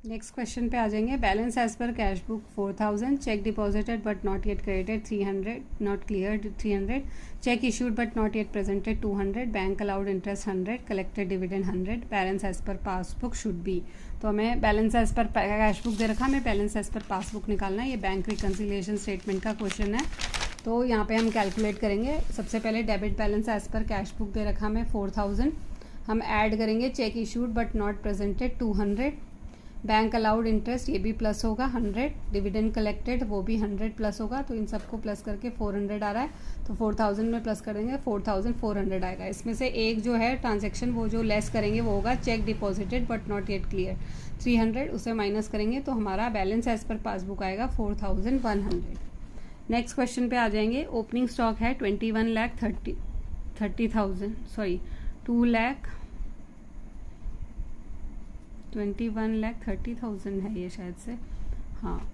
Next question पे आ जाएंगे। Balance as per cash book 4000, cheque deposited but not yet credited 300, not cleared 300, cheque issued but not yet presented 200, bank allowed interest 100, collected dividend 100, balance as per passbook should be. तो हमें balance as per cash book दे रखा, हमें balance as per passbook निकालना है। ये bank reconciliation statement का question है। तो यहाँ पे हम कैलकुलेट करेंगे। सबसे पहले debit balance as per cash book दे रखा हमें 4000, हम ऐड करेंगे cheque issued but not presented 200, bank allowed interest ये भी प्लस होगा 100, डिविडेंड कलेक्टेड वो भी 100 प्लस होगा। तो इन सबको प्लस करके 400 आ रहा है, तो 4000 में प्लस कर देंगे 4400 आएगा। इसमें से एक जो है ट्रांजैक्शन वो जो लेस करेंगे वो होगा check deposited but not yet clear 300, उसे माइनस करेंगे तो हमारा बैलेंस एज पर पासबुक आएगा 4100। नेक्स्ट क्वेश्चन पे आ जाएंगे। ओपनिंग स्टॉक है 21,30,000 सॉरी 21,30,000 है ये शायद से, हाँ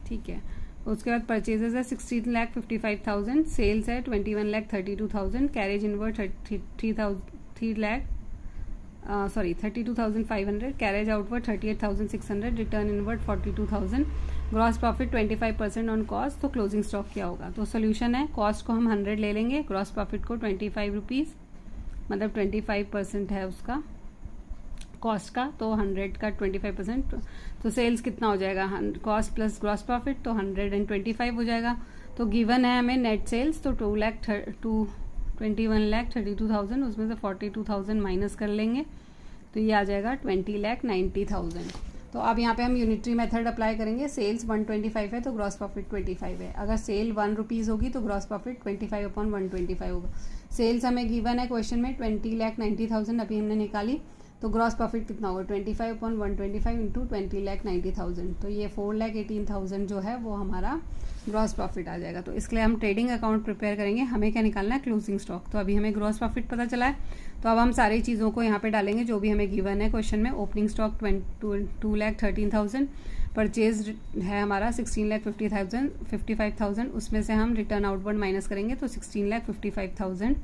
ठीक है। उसके बाद परचेजेस है 16,55,000, सेल्स है 21,32,000, carriage inward 32,500, carriage outward 38,600, return inward 42,000, gross profit 25% on cost. तो क्लोजिंग स्टॉक क्या होगा? तो सोल्यूशन है, कॉस्ट को हम 100 ले लेंगे, ग्रॉस प्रॉफिट को 25 रुपीज़, मतलब 25% है उसका कॉस्ट का, तो 100 का 25%, तो सेल्स कितना हो जाएगा? कॉस्ट प्लस ग्रॉस प्रॉफिट, तो 125 हो जाएगा। तो गिवन है हमें नेट सेल्स, तो 21,32,000, उसमें से 42,000 माइनस कर लेंगे, तो ये आ जाएगा 20,90,000। तो अब यहाँ पे हम यूनिटरी मेथड अप्लाई करेंगे। सेल्स 125 है तो ग्रॉस प्रॉफिट 25 है। अगर सेल 1 रुपीज़ होगी तो ग्रॉस प्रॉफिट 25/125 होगा। सेल्स हमें गिवन है क्वेश्चन में 20,90,000 अभी हमने निकाली, तो ग्रॉस प्रॉफिट कितना होगा? 25/125 इंटू 20,90,000, तो ये 4,18,000 जो है वो हमारा ग्रॉस प्रॉफिट आ जाएगा। तो इसके लिए हम ट्रेडिंग अकाउंट प्रिपेयर करेंगे। हमें क्या निकालना है? Closing stock. तो अभी हमें ग्रॉस प्रॉफिट पता चला है, तो अब हम सारी चीज़ों को यहाँ पे डालेंगे जो भी हमें गिवन है क्वेश्चन में। ओपनिंग स्टॉक 2,13,000, परचेज है हमारा 16,55,000, उसमें से हम रिटर्न आउटवर्ड माइनस करेंगे तो 16,55,000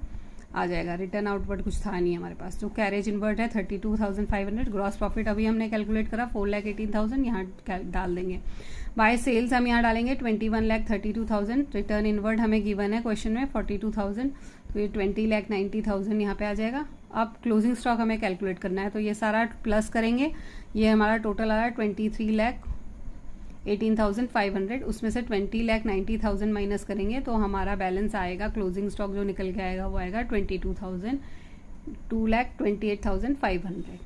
आ जाएगा। रिटर्न आउटवर्ड कुछ था नहीं हमारे पास। जो कैरेज इनवर्ड है 32,500, ग्रॉस प्रॉफिट अभी हमने कैलकुलेट करा 4,18,000, यहाँ डाल देंगे। बाय सेल्स हम यहाँ डालेंगे 21,32,000, रिटर्न इनवर्ड हमें गिवन है क्वेश्चन में 42,000, तो ये 20,90,000 यहाँ पे आ जाएगा। अब क्लोजिंग स्टॉक हमें कैलकुलेट करना है, तो ये सारा प्लस करेंगे, ये हमारा टोटल आ रहा है 23,18,500, उसमें से 20,90,000 माइनस करेंगे तो हमारा बैलेंस आएगा, क्लोजिंग स्टॉक जो निकल के आएगा वो आएगा 22,28,500।